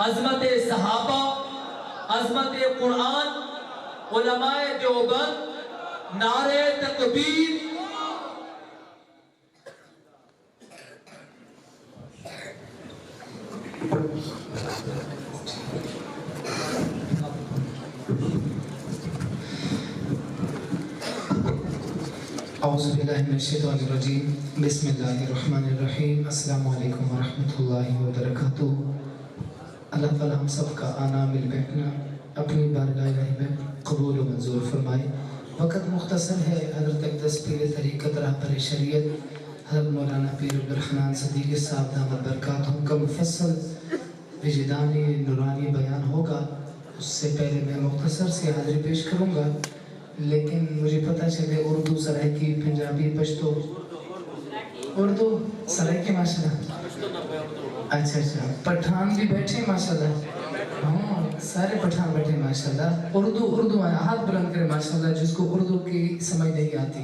عظمت صحابہ، عظمت قرآن، علماء دیوبند، نعرہ تکبیر. اعوذ باللہ من الشیطان الرجیم. بسم اللہ الرحمن الرحیم. السلام علیکم ورحمۃ اللہ وبرکاتہ. اللہ تعالی ہم سب کا آنا مل بیٹھنا اپنی بارگاہ الہی میں قبول و منظور فرمائے. وقت مختصر ہے. حضرت اقدس پیر طریقت رہبر شریعت حضرت مولانا پیر عبدالرحمن صدیقی صاحب دامت برکاتہم کا مفصل وجدانی نورانی بیان ہوگا. اس سے پہلے میں مختصر سی حاضری پیش کروں گا، لیکن مجھے پتہ چلے اردو سرائکی، پنجابی، پشتو، اردو سرائکی ماشاءاللہ. اچھا پٹھان بھی بیٹھے ماشاءاللہ. ہاں سارے پٹھان بیٹھے ماشاءاللہ. اردو ہاتھ بلند کرے ماشاءاللہ جس کو اردو کی سمجھ نہیں آتی.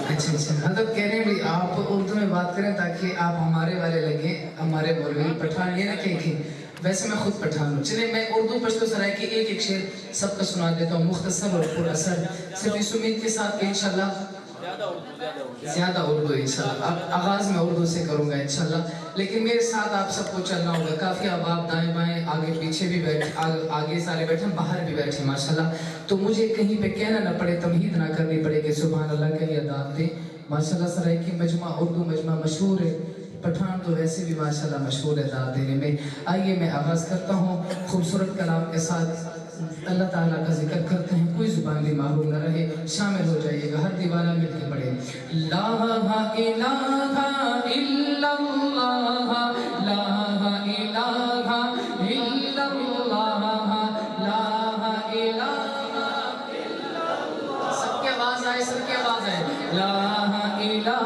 اچھا حضرت کہہ رہے ہیں بھی آپ اردو میں بات کریں تاکہ آپ ہمارے والے لگیں. ہمارے مولوی پٹھان یہ نہ کہ ویسے میں خود پٹھان ہوں. چلیں میں اردو پشتو سرائکی ایک شعر سب کا سنا دیتا ہوں، مختصر اور پر اثر، صرف اس امید کے ساتھ کہ انشاءاللہ زیادہ اردو انشاءاللہ. اب آغاز میں اردو سے کروں گا انشاءاللہ، لیکن میرے ساتھ آپ سب کو چلنا ہوگا. کافی اب آپ دائیں بائیں آگے پیچھے بھی بیٹھے، آگے سارے بیٹھے، باہر بھی بیٹھے ماشاءاللہ، تو مجھے کہیں پہ کہنا نہ پڑے، تمہید نہ کرنی پڑے کہ سبحان اللہ کہیں اداد دیں ماشاءاللہ. سرائکی مجمع اردو مجمع مشہور ہے، پٹھان تو ویسے بھی ماشاءاللہ مشہور ہے داد دینے میں. آئیے میں آغاز کرتا ہوں خوبصورت کلام کے ساتھ. اللہ تعالیٰ کا ذکر کرتے ہیں، کوئی زبان بھی معلوم نہ رہے، شامل ہو جائیے گا. ہر دیوانہ مل کے پڑھے لا الہ الا اللہ، لا الہ الا اللہ، لا الہ. سب کی آواز آئے، سب کی آواز آئے. لا الہ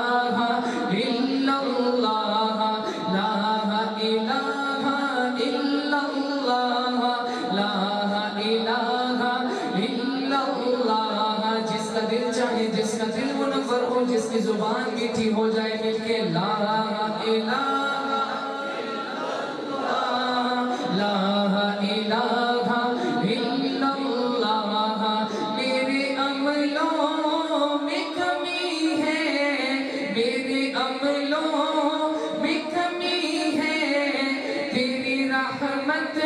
الا اللہ، لا الہ الا اللہ، لا الہ الا اللہ. جس کا دل چاہے، جس کا دل منور ہو، جس کی زبان میٹھی ہو جائے، مل کے لا الہ الا اللہ، لا الہ الا اللہ. میرے عملوں میں کمی ہے، میرے عملوں میں کمی ہے، تیری رحمت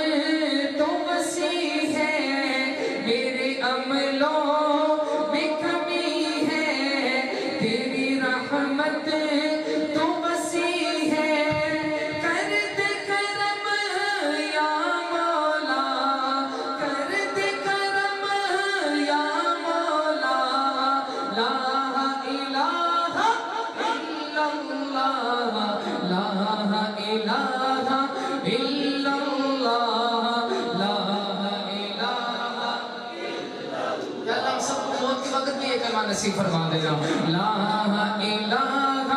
تو وسیع ہے. میرے عملوں میں کمی ہے، تیری رحمت تو وسیع ہے. کر دے کرم یا مولا، کر دے کرم یا مولا. لا الہ الا اللہ، لا الہ الا اللہ، لا الہ. یا اللہ ہم سب کو موت کے وقت بھی یہ کلمہ نصیب فرما دینا. لا الہ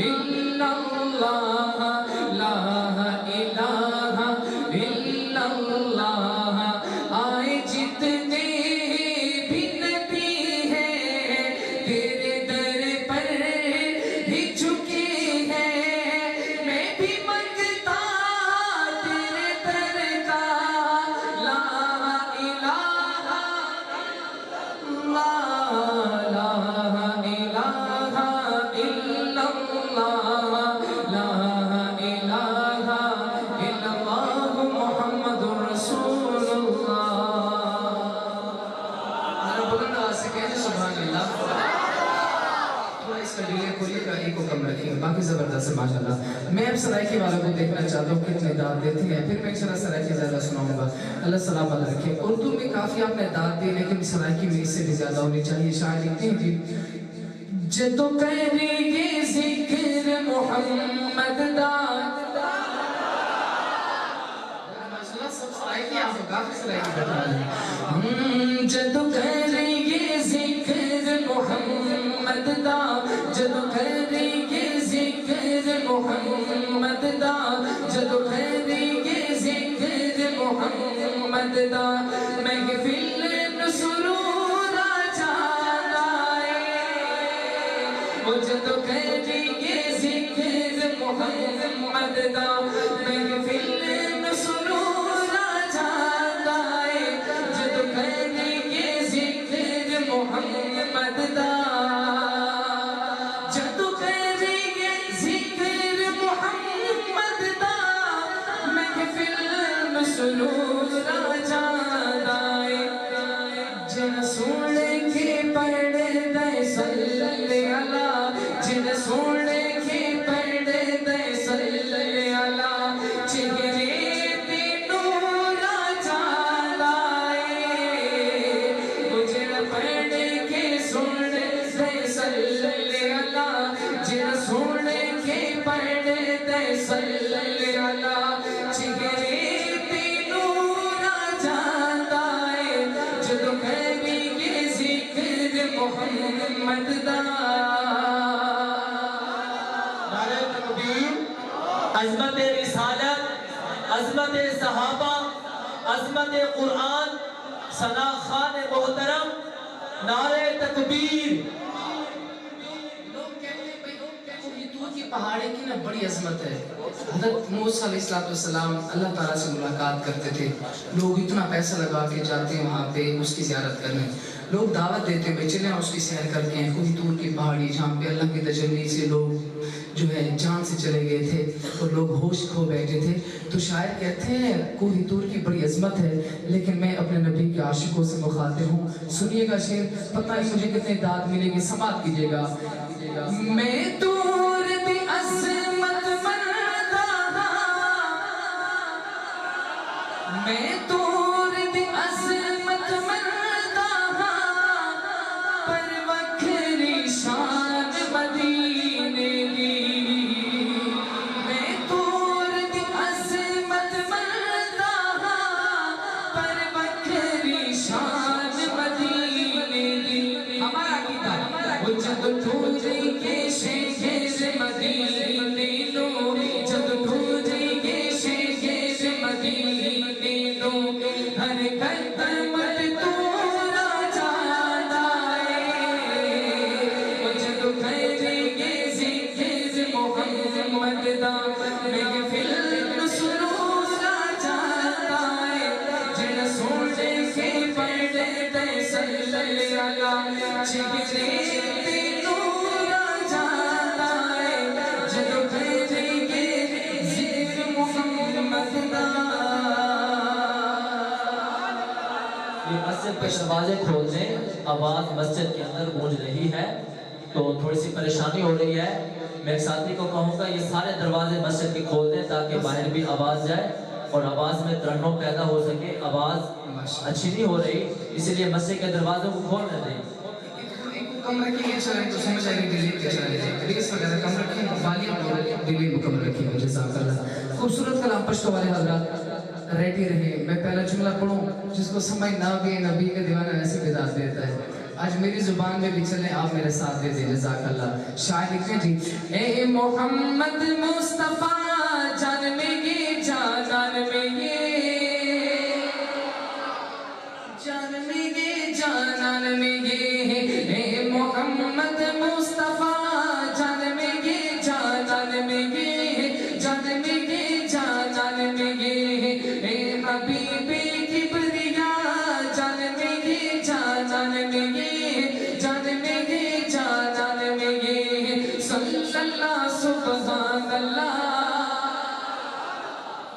الا اللہ، لا الہ الا اللہ. آئے جتنے بھی نبی ہیں تیرے در پر ہی جھکے ہیں. میں بھی منگتا تیرے در کا لا الہ لا الہ الا اللہ، لا الہ الا اللہ محمد رسول اللہ. ذرا بلند آواز سے کہہ دیں سبحان اللہ. تھوڑا اس کا ڈیلے کھولیے گا، ایک کو کم رکھیے گا، باقی زبردست ہے ماشاءاللہ. میں اب سرائکی والوں کو دیکھنا چاہتا ہوں کتنے داد دیتے ہیں، پھر میں انشاءاللہ سرائکی زیادہ سناؤں گا. اللہ سلامت رکھے. اردو میں کافی آپ نے داد دی، لیکن سرائکی میں اس سے بھی زیادہ ہونی چاہیے. شاعر لکھتے ہیں جی جدو کرے گے ذکر محمد داد. ماشاءاللہ سب سرائکی آپ کو کافی سرائکی بتا رہے ہیں. جدو کرے گے ذکر محمد داد، جدو کرے گے ذکر محمد داد، جدو کرے گے ذکر محمد داد. محفل سرور جانا ہے، وہ جدو کہنی گے ذکر محمد دا محفل نو سرور آ جاندا ہے جدو کہنی گے ذکر محمد دا جدو کہنی گے ذکر محمد دا محفل نو سرور آ جاندا ہے جن سن کے پڑھ دے صلی اللہ جن سن کے پڑھ دے صلی اللہ چہرے تے نور آ جاندا ہے وہ جن پڑھ کے سن دے صلی اللہ جن سن کے پڑھ دے صلی اللہ چہرے تے نور آ جاندا ہے جدو کہنی گے ذکر محمد دا نعرہ تکبیر عظمت رسالت عظمت صحابہ عظمت قرآن ثنا خان محترم نعرہ تکبیر لوگ کہتے ہیں بھئی کوہ طور کی پہاڑی کی نا بڑی عظمت ہے حضرت موسیٰ علیہ السلام اللہ تعالیٰ سے ملاقات کرتے تھے لوگ اتنا پیسہ لگا کے جاتے ہیں وہاں پہ اس کی زیارت کرنے لوگ دعوت دیتے ہیں چلیں اس کی سیر کر کے کوہ طور کی پہاڑی جہاں پہ اللہ کی تجلی سے لوگ جو ہے جان سے چلے گئے تھے اور لوگ ہوش کھو بیٹھے تھے تو شاعر کہتے ہیں کوہ طور کی بڑی عظمت ہے لیکن میں اپنے نبی کے عاشقوں سے مخاطب ہوں سنیے گا شعر پتہ نہیں مجھے کتنے داد ملیں گے سماعت کیجیے گا میں طور دی عظمت مندہ میں طور دی عظمت مندہ پر وکھری شان مدینے دی میں طور دی عظمت مندہ پر وکھری شان مدینے دی ہمارا عقیدہ وہ جد ٹھوجے کے شہر مدینے لو جد ٹھوجے کے شہر مدینے لو ہر قدم تورا جانا ہے وہ جد کہنے گے ذکر محمد دا محفل نو سرور آ جاتا ہے جن سونے کے پڑھ دے صلی اللہ چہرے تے نور آ جاتا ہے جد کہنے گے ذکر محمد دا یہ مسجد کے دروازے کھول دیں آواز مسجد کے اندر گونج رہی ہے تو تھوڑی سی پریشانی ہو رہی ہے میں ایک ساتھی کو کہوں گا یہ سارے دروازے مسجد کے کھول دیں تاکہ باہر بھی آواز جائے اور آواز میں ترنم پیدا ہو سکے آواز اچھی نہیں ہو رہی اسی لیے مسجد کے دروازوں کو کھولنے دیں کم رکھیں گے چلیں تو سمجھ آئے گی ڈیلیٹ کے چلیں ریس وغیرہ کم رکھیں والیوم ڈیلیٹ مکمل رکھیں گے جزاک اللہ خوبصورت کلام پشتو والے حضرات ریڈی رہے میں پہلا جملہ پڑھوں جس کو سمجھ نہ بھی نبی کے دیوانہ ایسے بداز دیتا ہے آج میری زبان میں بھی چلیں آپ میرے ساتھ دے دیں جزاک اللہ شاعر لکھیں جی اے محمد مصطفیٰ جان میں یہ جانان میں یہ جان میں یہ جانان میں یہ اے محمد مصطفیٰ جان میں یہ جانان میں یہ جان میں یہ جانان میں یہ اے حبیب کبریا جان میں یہ جانان میں یہ جان میں یہ جانان میں یہ صلی اللہ سبحان اللہ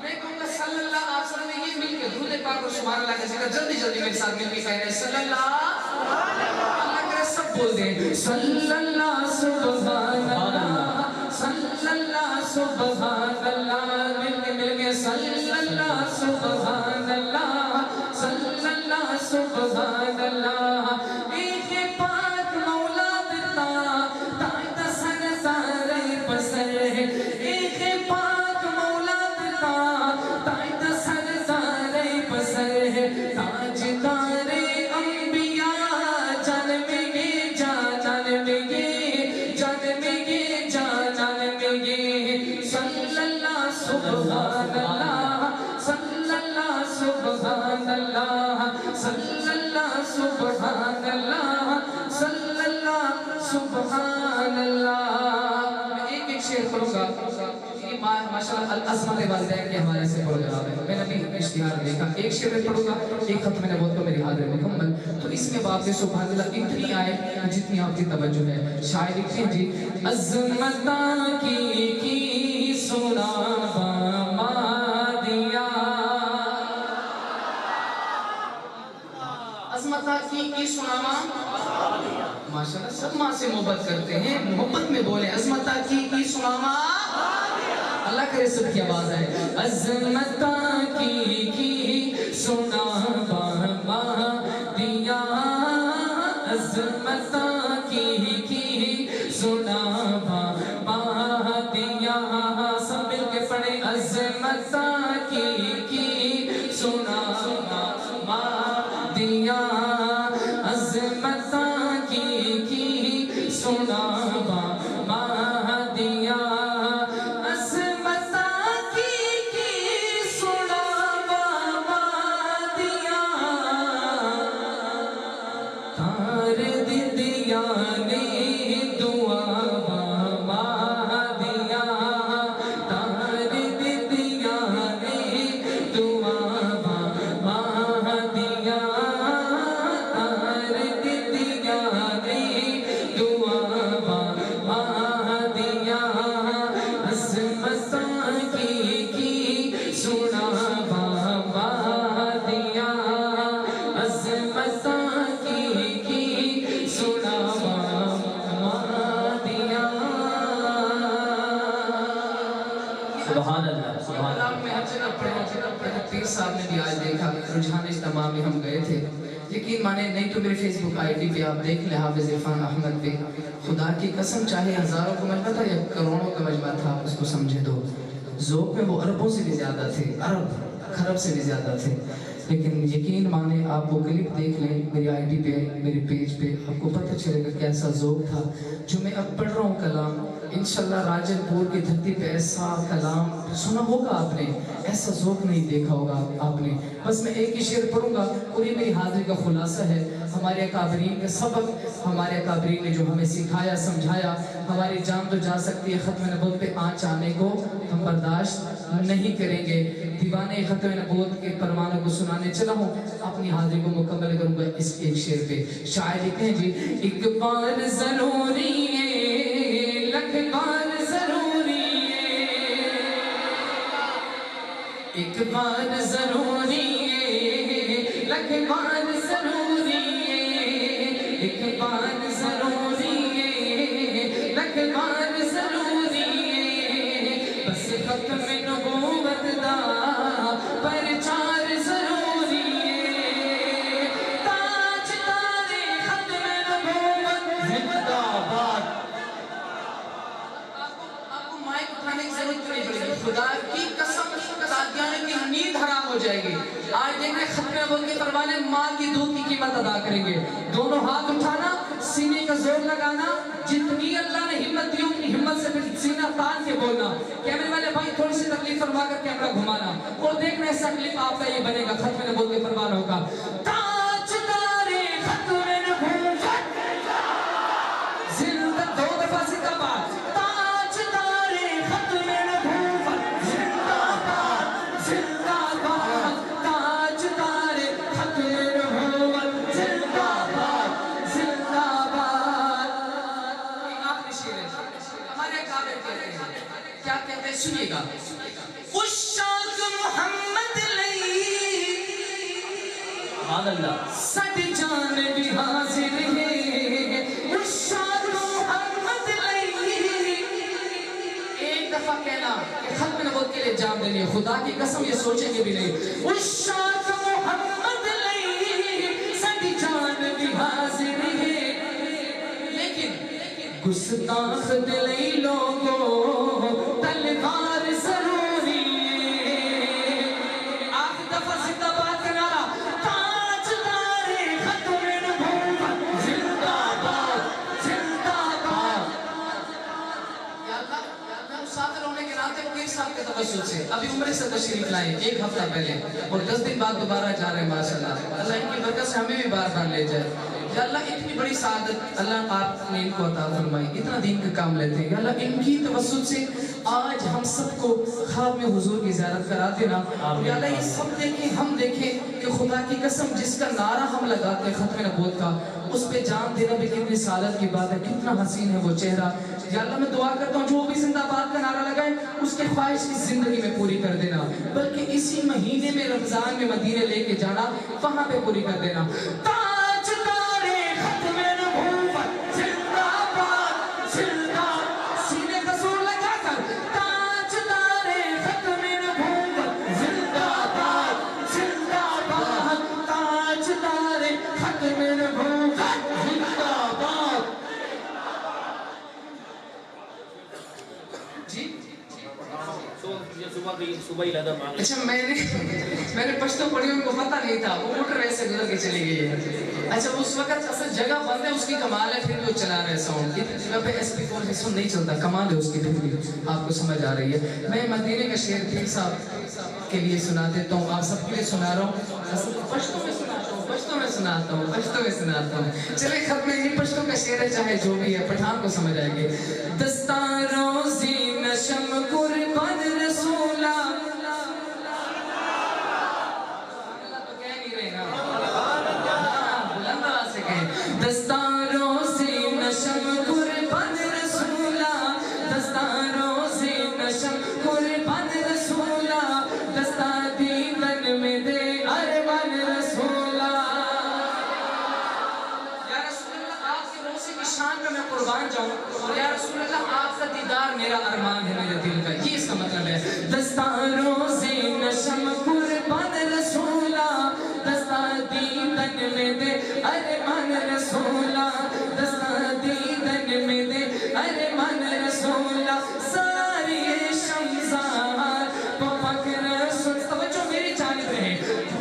میں کہوں گا صلی اللہ آپ سب نے یہ مل کے درود پاک اور سبحان اللہ کا ذکر جلدی جلدی میرے ساتھ مل کے کہنے صلی اللہ اللہ کرے سب بول دیں صلی اللہ سبحان اللہ صلی اللہ سبحان اللہ مل کے صلی اللہ سبحان اللہ صلی اللہ سبحان اللہ ایک پاک مولا دیتا تائت سر سارے پسر ہے ایک پاک مولا دیتا تائت سر سارے پسر ہے تاج تارے انبیاء جان میں یہ جانان میں یہ جان میں یہ جانان میں یہ صلی اللہ سبحان اللہ صلی اللہ سبحان اللہ صلی اللہ سبحان اللہ صلی اللہ سبحان अल्लाह। मैं एक एक शेर पढ़ूंगा। ये माशाल्लाह अल-अज़मा वालिदैन के हवाले से प्रोग्राम है। मैंने अभी इश्तिहार देखा, एक शेर में पढ़ूंगा, एक खत्म मैंने बहुत मेरी हाजिर मुकम्मल। तो इसमें बाप ने सुभान अल्लाह इतनी आए जितनी आपकी तवज्जो है। शायर लिखते हैं जी, अज़मता की सुनावा मादिया, अज़मता की सुनावा। माशाल्लाह सब माँ से मोहब्बत करते हैं, मोहब्बत में बोले अज़मता की सुनावा। अल्लाह करे सबकी आवाज आए। अज़मता की सुनावा मादिया, अज़मता की सुनावा मादिया। सब मिल के पढ़े, अज़मता की सुनावा मादिया, अज़मता की सुनावा मादिया, अज़मता की सुनावा मादिया। तार दिदिया ने दुआ मादिया, तार दिदिया ने दुआ मादिया, तार दिदिया ने दुआ मादिया, अज़मता की सुनावा मादिया, अज़मता की सुनावा मादिया। सुभान अल्लाह, सुभान अल्लाह। में हर जगह पढ़े, पीर साहब ने भी आज देखा, रुझान इज्तिमा में हम गए थे। यकीन माने नहीं तो मेरे फेसबुक आईडी पे आप देख लें, हाफिज इरफान अहमद पे। खुदा की कसम चाहे हजारों का मजमा था या करोड़ों का मजमा था, उसको समझे दो। ज़ौक़ में वो अरबों से भी ज़्यादा थे, अरब खरब से भी ज़्यादा थे। लेकिन यकीन माने आप वो क्लिप देख लें मेरी आईडी पे, मेरे पेज पे, आपको पता चलेगा कैसा ज़ौक़ था। जो मैं अब पढ़ रहा हूँ कलाम, इंशाल्लाह राजनपुर की धरती पे ऐसा कलाम सुना होगा आपने, ऐसा ज़ौक़ नहीं देखा होगा आपने। बस मैं एक ही शेर पढ़ूंगा और ये मेरी हाज़िरी का खुलासा है। हमारे अकाबरीन का सबक, हमारे अकाबरीन ने जो हमें सिखाया समझाया। हमारी जान तो जा सकती है ख़त्म नबूवत पे आँच आने को हम बर्दाश्त नहीं करेंगे। दीवाने ख़त्म नबूवत के परवानों को सुनाने चला हूँ, अपनी हाज़िरी को मुकम्मल करूँगा इस एक शेर पे। शायर लिखते हैं जी, एक बार ज़रूरी है, लख बार ज़रूरी है, एक बार ज़रूरी है, लख बार ज़रूरी है, एक बार ज़रूरी है, लख बार ज़रूरी है। बस ख़त्म नबूवत दा प्रचार ज़रूरी है। ताजदारे ख़त्म नबूवत जिंदाबाद। आपको माइक उठाने की जरूरत नहीं पड़ेगी। खुदा की कसम कादियानी की नींद हराम हो जाएगी। आज देख रहे खत्म नबूवत के परवाने माँ की दूध की कीमत अदा करेंगे। दोनों हाथ उठाना, सीने का जोर लगाना, जितनी अल्लाह ने हिम्मत दी उतनी हिम्मत से फिर सीना तान के बोलना। कैमरे वाले भाई थोड़ी सी तकलीफ फरमा कर कैमरा घुमाना और देखना ऐसा क्लिप आपका ये बनेगा खत्म नबूवत के परवानों का। ताजदारे खत्म नबूवत जिंदा, दो दफा जिंदाबाद। ताजदारे खत्म नबूवत जिंदाबाद, जिंदाबाद। ताजदारे खत्म नबूवत जिंदाबाद, जिंदाबाद। आखिरी शेर है, हमारे काबिल कहते हैं, क्या कहते हैं सुनिएगा। उशाक मोहम्मद लई सुभान अल्लाह। साडी जान भी हाजिर है, उशाक मोहम्मद लई। एक दफा कहना कि खत्म नबूवत के लिए जान देनी है, खुदा की कसम ये सोचेंगे भी नहीं। उशाक मोहम्मद लई साडी जान भी हाजिर है, लेकिन गुस्ताख दिलई लोगों तलवार ज़रूरी है। आखिरी दफा जिंदाबाद का नारा। ताजदारे खत्म नबूवत जिंदाबाद, जिंदाबाद। या अल्लाह मुसाफिर होने के नाते पीर साहब के तवज्जुह से अभी उम्र से तशरीफ लाए एक हफ्ता पहले और 10 दिन बाद दोबारा जा रहे हैं। माशाल्लाह, अल्लाह इनकी बरकत से हमें भी बार बार ले जाए। या अल्लाह इतनी बड़ी सादत अल्लाह आपने इनको अता फरमाई, इतना दीन का काम लेते हैं, या अल्लाह इनकी तवस्सुल से आज हम सबको ख्वाब में हुजूर की ज़ियारत करा देना। या अल्लाह ये सब देखें, हम देखें कि खुदा की कसम जिसका नारा हम लगाते हैं खत्म नबूवत का, उस पे जान देना भी कितनी सादत की बात है, कितना हसीन है वो चेहरा। या अल्लाह मैं दुआ करता हूँ जो भी जिंदाबाद का नारा लगाए उसके ख्वाहिश इस जिंदगी में पूरी कर देना, बल्कि इसी महीने में रमजान में मदीने लेके जाना, वहां पे पूरी कर देना। ताजदारे खत्म नबूवत जिंदाबाद जिंदाबाद, सीने का जोर लगाकर ताजदारे खत्म नबूवत जिंदाबाद जिंदाबाद, ताजदारे खत्म नबूवत जिंदाबाद। जी सुबह ही लगा मांग। अच्छा मैंने पश्तो पढ़ी, उनको पता नहीं था, वो मोटर वैसे गुजर के चली गई है। अच्छा उस वक्त असल जगह बंद है, उसकी कमाल है, फिर भी वो चला रहे साउंड, इतनी जगह पे SP4 सिस्टम नहीं चलता, कमाल है उसकी, फिर भी आपको समझ आ रही है। मैं मदीने का शेर पीर साहब के लिए सुना देता हूँ, आप सबके लिए सुना रहा हूँ, पश्तो में सुनाता हूँ, पश्तो में सुनाता हूँ, पश्तो में सुनाता हूँ। चले खत में ये पश्तो का शेर है, चाहे जो भी है, पठान को समझ आएंगे। दस्तारों ज़ी नशम कुर्बान रसूला, तो कह नहीं रहे ना, बुलंद आवाज़ से कहें। दस्तारों से नशम कुर्बान रसूला, दस्तारों से नशम कुर्बान रसूला, दस्ता दीदन में दे अरमान रसूला। या रसूलल्लाह आपकी रोज़े की शान में मैं कुर्बान जाऊं, और या रसूलल्लाह आपका दीदार मेरा अरमान है मेरे दिल का, ये इसका मतलब है। दस्तारों से नशम कुर्बान रसूला, दस्ता दीदन में दे अरमान रसूला, दस्ता दीदन में दे अरमान रसूला। सारी शमज़ार पपक रसूल, तवज्जो मेरी जानिब रहे,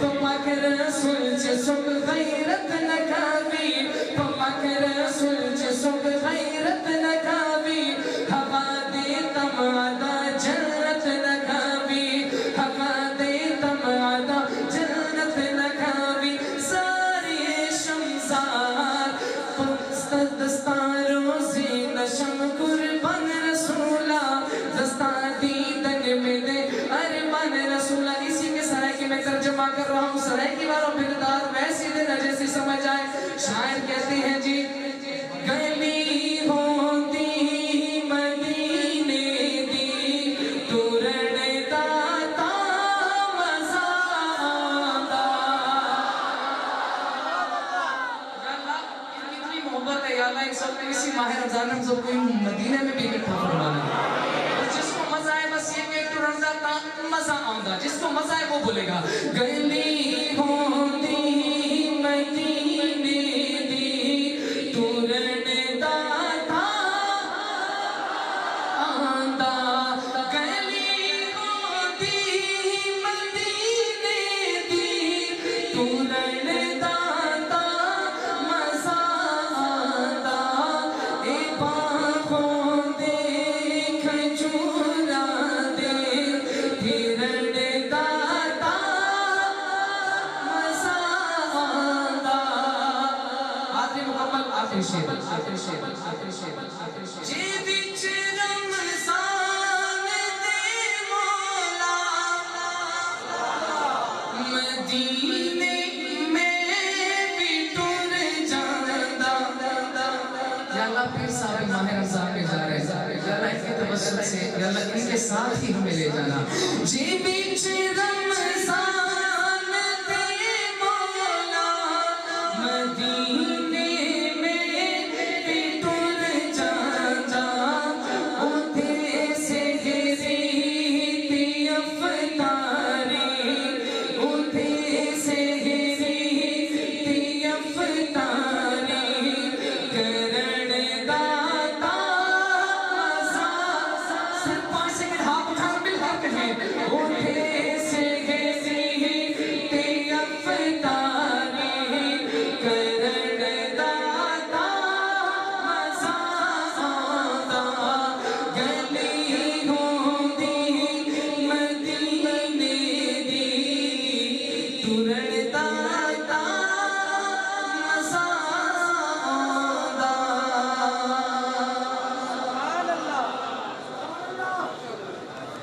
पपक रसूल जिसम गैरत नकाबी, पपक रसूल जिसम गैरत नकाबी, हवा दे तमादा जन्नत नकाबी, हवा दे तमादा जन्नत नकाबी। सारी शमज़ार दस्तारों से नशम कुर्बान रसूला, दस्ता दीदन में दे अरमान रसूला। इसी के सराय की मैं तर्जुमा कर रहा हूँ, सराय की वालों फिरदार वैसी देना जैसी समझ आए। शायर कहते हैं जी, गली होती मदीने दी तुरण दाता मज़ा आंदा। या अल्लाह कितनी मोहब्बत है, या अल्लाह एक सब में इसी माह रमजान में सबको मदीने में भी इकट्ठा फरमाना। और जिसको मजा है बस ये कि तुरण दाता मज़ा आंदा, जिसको मजा है वो बोलेगा। गली होती मदीने दी तुरण दाता आंदा, गली होती मदीने दी तुरण दाता मज़ा आंदा। ए बाहों दे खजूरा दे फिरण दाता मज़ा आंदा। आखिरी मुकम्मल, आखिरी शेर, आखिरी शेर, आखिरी शेर, आखिरी शेर। जे विच रमज़ान दे मौला मदीने में भी तुर जांदा। या अल्लाह फिर सारे माह रमज़ान में जा रहे हैं, या अल्लाह इनके तवस्सुल से, या अल्लाह इनके साथ ही हमें ले जाना। जे विच